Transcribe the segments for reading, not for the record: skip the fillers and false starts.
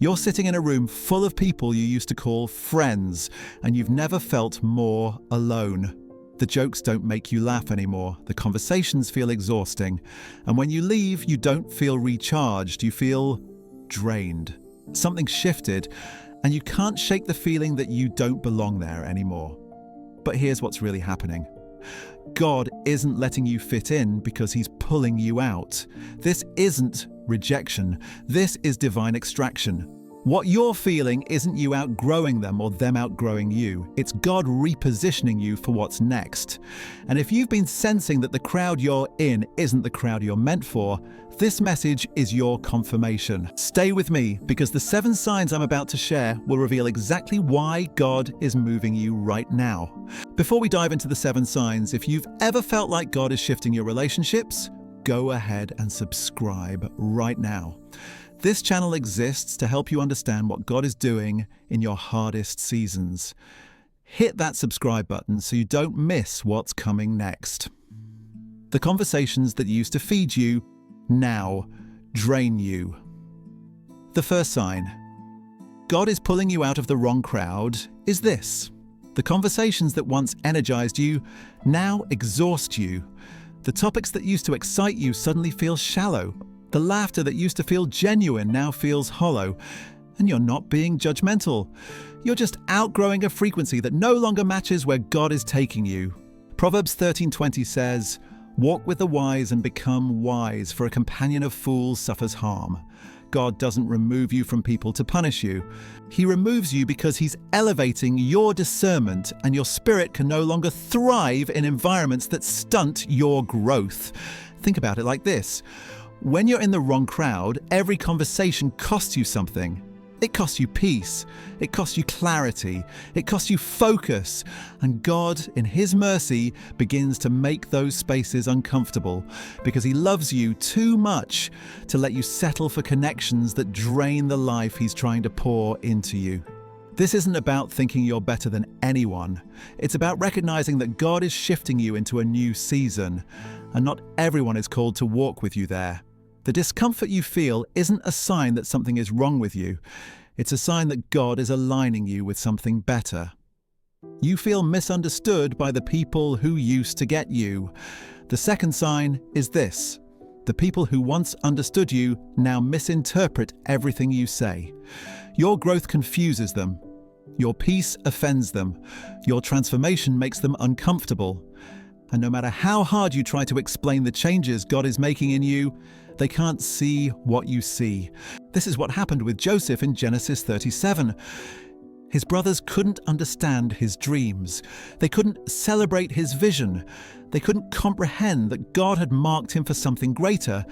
You're sitting in a room full of people you used to call friends, and you've never felt more alone. The jokes don't make you laugh anymore. The conversations feel exhausting. And when you leave, you don't feel recharged. You feel drained. Something shifted, and you can't shake the feeling that you don't belong there anymore. But here's what's really happening. God isn't letting you fit in because he's pulling you out. This isn't rejection. This is divine extraction. What you're feeling isn't you outgrowing them or them outgrowing you. It's God repositioning you for what's next. And if you've been sensing that the crowd you're in isn't the crowd you're meant for, this message is your confirmation. Stay with me, because the 7 signs I'm about to share will reveal exactly why God is moving you right now. Before we dive into the 7 signs, if you've ever felt like God is shifting your relationships, go ahead and subscribe right now. This channel exists to help you understand what God is doing in your hardest seasons. Hit that subscribe button so you don't miss what's coming next. The conversations that used to feed you now drain you. The first sign God is pulling you out of the wrong crowd is this. The conversations that once energized you now exhaust you. The topics that used to excite you suddenly feel shallow. The laughter that used to feel genuine now feels hollow. And you're not being judgmental. You're just outgrowing a frequency that no longer matches where God is taking you. Proverbs 13:20 says, "Walk with the wise and become wise, for a companion of fools suffers harm." God doesn't remove you from people to punish you. He removes you because he's elevating your discernment, and your spirit can no longer thrive in environments that stunt your growth. Think about it like this. When you're in the wrong crowd, every conversation costs you something. It costs you peace. It costs you clarity. It costs you focus. And God, in his mercy, begins to make those spaces uncomfortable because he loves you too much to let you settle for connections that drain the life he's trying to pour into you. This isn't about thinking you're better than anyone. It's about recognizing that God is shifting you into a new season, and not everyone is called to walk with you there. The discomfort you feel isn't a sign that something is wrong with you. It's a sign that God is aligning you with something better. You feel misunderstood by the people who used to get you. The second sign is this. The people who once understood you now misinterpret everything you say. Your growth confuses them. Your peace offends them. Your transformation makes them uncomfortable. And no matter how hard you try to explain the changes God is making in you, they can't see what you see. This is what happened with Joseph in Genesis 37. His brothers couldn't understand his dreams. They couldn't celebrate his vision. They couldn't comprehend that God had marked him for something greater.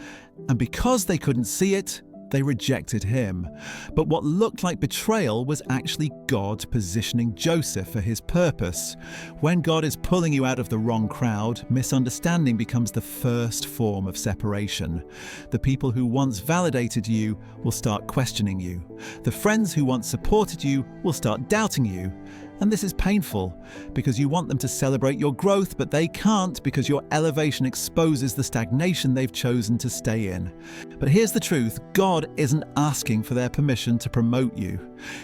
And because they couldn't see it, they rejected him. But what looked like betrayal was actually God positioning Joseph for his purpose. When God is pulling you out of the wrong crowd, misunderstanding becomes the first form of separation. The people who once validated you will start questioning you. The friends who once supported you will start doubting you. And this is painful because you want them to celebrate your growth, but they can't because your elevation exposes the stagnation they've chosen to stay in. But here's the truth. God isn't asking for their permission to promote you.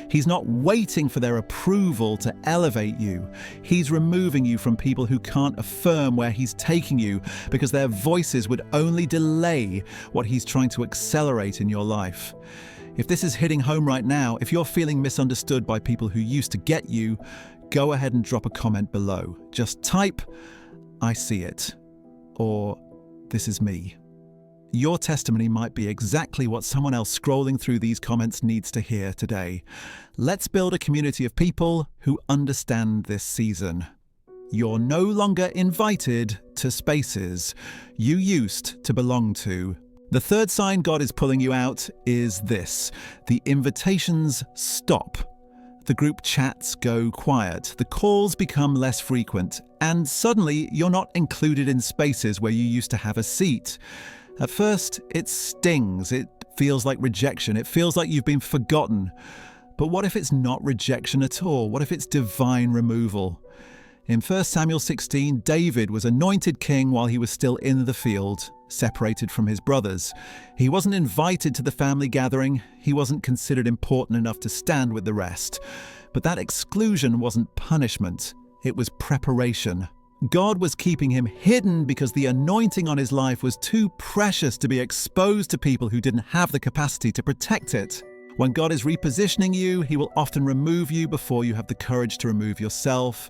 He's not waiting for their approval to elevate you. He's removing you from people who can't affirm where he's taking you because their voices would only delay what he's trying to accelerate in your life. If this is hitting home right now, if you're feeling misunderstood by people who used to get you, go ahead and drop a comment below. Just type, "I see it," or "This is me." Your testimony might be exactly what someone else scrolling through these comments needs to hear today. Let's build a community of people who understand this season. You're no longer invited to spaces you used to belong to. The third sign God is pulling you out is this. The invitations stop. The group chats go quiet. The calls become less frequent. And suddenly, you're not included in spaces where you used to have a seat. At first, it stings. It feels like rejection. It feels like you've been forgotten. But what if it's not rejection at all? What if it's divine removal? In 1 Samuel 16, David was anointed king while he was still in the field, separated from his brothers. He wasn't invited to the family gathering. He wasn't considered important enough to stand with the rest. But that exclusion wasn't punishment. It was preparation. God was keeping him hidden because the anointing on his life was too precious to be exposed to people who didn't have the capacity to protect it. When God is repositioning you, he will often remove you before you have the courage to remove yourself.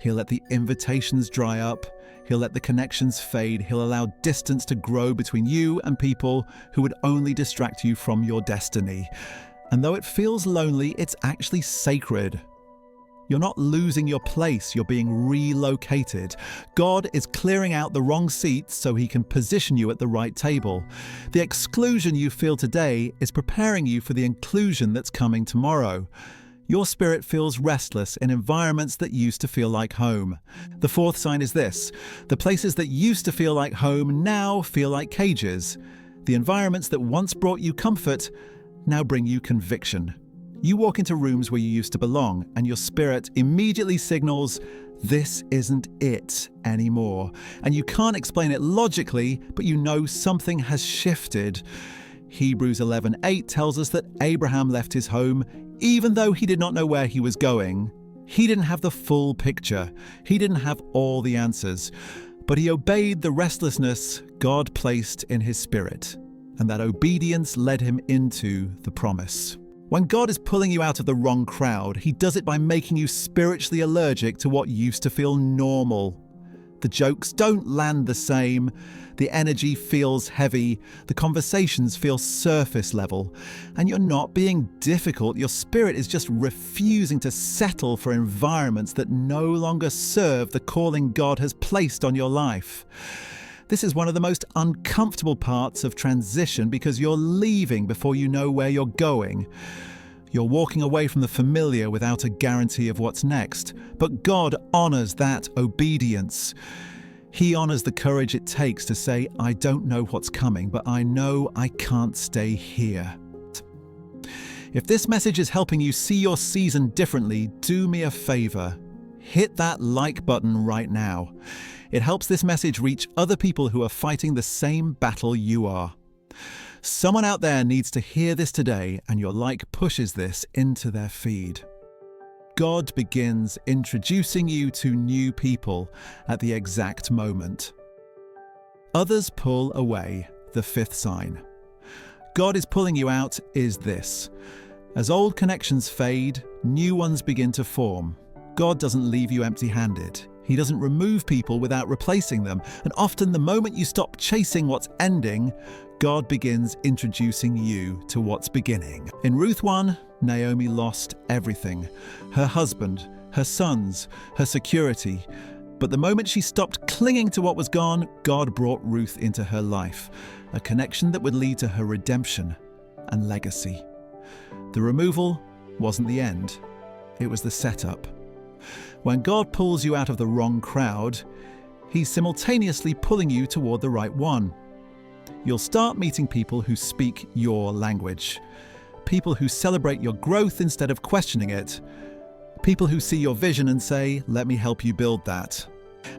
He'll let the invitations dry up. He'll let the connections fade. He'll allow distance to grow between you and people who would only distract you from your destiny. And though it feels lonely, it's actually sacred. You're not losing your place, you're being relocated. God is clearing out the wrong seats so he can position you at the right table. The exclusion you feel today is preparing you for the inclusion that's coming tomorrow. Your spirit feels restless in environments that used to feel like home. The fourth sign is this: the places that used to feel like home now feel like cages. The environments that once brought you comfort now bring you conviction. You walk into rooms where you used to belong, and your spirit immediately signals, this isn't it anymore. And you can't explain it logically, but you know something has shifted. Hebrews 11:8 tells us that Abraham left his home even though he did not know where he was going. He didn't have the full picture. He didn't have all the answers. But he obeyed the restlessness God placed in his spirit, and that obedience led him into the promise. When God is pulling you out of the wrong crowd, he does it by making you spiritually allergic to what used to feel normal. The jokes don't land the same, the energy feels heavy, the conversations feel surface level, and you're not being difficult, your spirit is just refusing to settle for environments that no longer serve the calling God has placed on your life. This is one of the most uncomfortable parts of transition because you're leaving before you know where you're going. You're walking away from the familiar without a guarantee of what's next. But God honors that obedience. He honors the courage it takes to say, I don't know what's coming, but I know I can't stay here. If this message is helping you see your season differently, do me a favor. Hit that like button right now. It helps this message reach other people who are fighting the same battle you are. Someone out there needs to hear this today, and your like pushes this into their feed. God begins introducing you to new people at the exact moment. Others pull away, the fifth sign. God is pulling you out is this: as old connections fade, new ones begin to form. God doesn't leave you empty-handed. He doesn't remove people without replacing them. And often the moment you stop chasing what's ending, God begins introducing you to what's beginning. In Ruth 1, Naomi lost everything: her husband, her sons, her security. But the moment she stopped clinging to what was gone, God brought Ruth into her life, a connection that would lead to her redemption and legacy. The removal wasn't the end. It was the setup. When God pulls you out of the wrong crowd, he's simultaneously pulling you toward the right one. You'll start meeting people who speak your language, people who celebrate your growth instead of questioning it, people who see your vision and say, let me help you build that.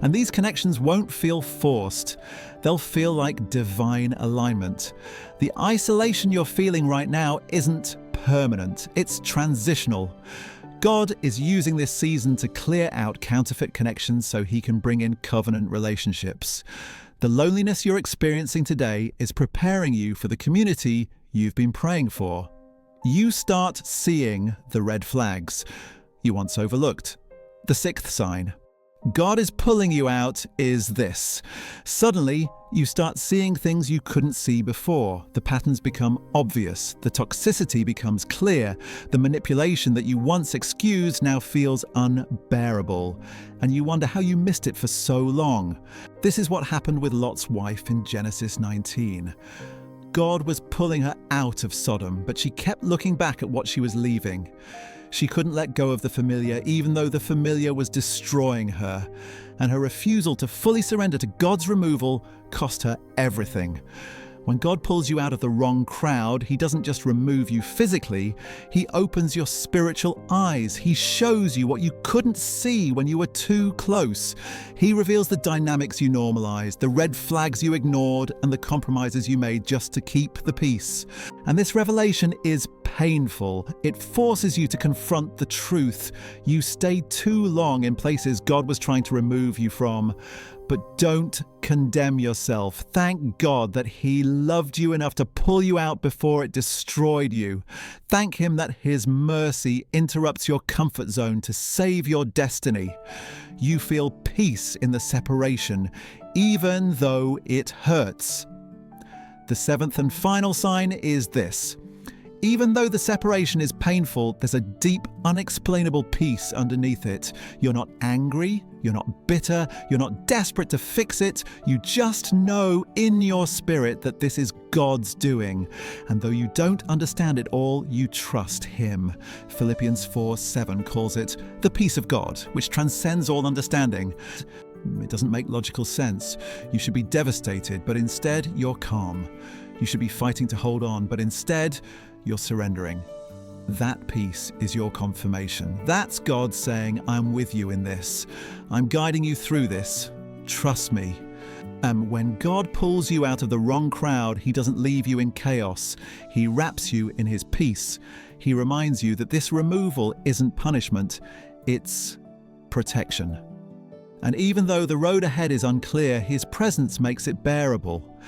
And these connections won't feel forced. They'll feel like divine alignment. The isolation you're feeling right now isn't permanent, it's transitional. God is using this season to clear out counterfeit connections so he can bring in covenant relationships. The loneliness you're experiencing today is preparing you for the community you've been praying for. You start seeing the red flags you once overlooked. The sixth sign. God is pulling you out is this: suddenly, you start seeing things you couldn't see before. The patterns become obvious. The toxicity becomes clear. The manipulation that you once excused now feels unbearable. And you wonder how you missed it for so long. This is what happened with Lot's wife in Genesis 19. God was pulling her out of Sodom, but she kept looking back at what she was leaving. She couldn't let go of the familiar, even though the familiar was destroying her. And her refusal to fully surrender to God's removal cost her everything. When God pulls you out of the wrong crowd, He doesn't just remove you physically, He opens your spiritual eyes. He shows you what you couldn't see when you were too close. He reveals the dynamics you normalized, the red flags you ignored, and the compromises you made just to keep the peace. And this revelation is painful. It forces you to confront the truth. You stayed too long in places God was trying to remove you from. But don't condemn yourself. Thank God that He loved you enough to pull you out before it destroyed you. Thank Him that His mercy interrupts your comfort zone to save your destiny. You feel peace in the separation, even though it hurts. The seventh and final sign is this. Even though the separation is painful, there's a deep, unexplainable peace underneath it. You're not angry, you're not bitter, you're not desperate to fix it. You just know in your spirit that this is God's doing. And though you don't understand it all, you trust Him. Philippians 4:7 calls it the peace of God, which transcends all understanding. It doesn't make logical sense. You should be devastated, but instead you're calm. You should be fighting to hold on, but instead you're surrendering. That peace is your confirmation. That's God saying, I'm with you in this. I'm guiding you through this. Trust me. And when God pulls you out of the wrong crowd, He doesn't leave you in chaos. He wraps you in His peace. He reminds you that this removal isn't punishment, it's protection. And even though the road ahead is unclear, His presence makes it bearable.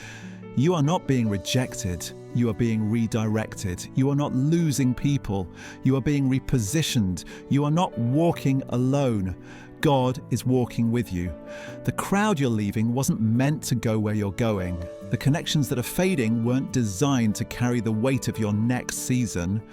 You are not being rejected. You are being redirected. You are not losing people. You are being repositioned. You are not walking alone. God is walking with you. The crowd you're leaving wasn't meant to go where you're going. The connections that are fading weren't designed to carry the weight of your next season.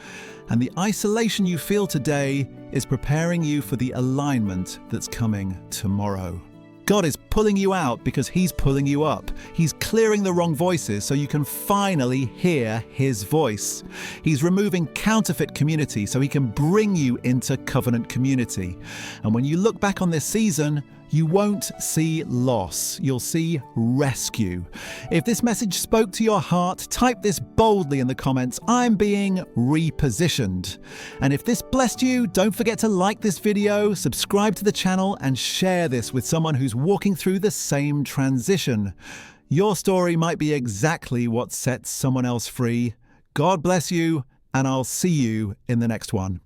And the isolation you feel today is preparing you for the alignment that's coming tomorrow. God is pulling you out because He's pulling you up. He's clearing the wrong voices so you can finally hear His voice. He's removing counterfeit community so He can bring you into covenant community. And when you look back on this season, you won't see loss, you'll see rescue. If this message spoke to your heart, type this boldly in the comments, I'm being repositioned. And if this blessed you, don't forget to like this video, subscribe to the channel, and share this with someone who's walking through the same transition. Your story might be exactly what sets someone else free. God bless you, and I'll see you in the next one.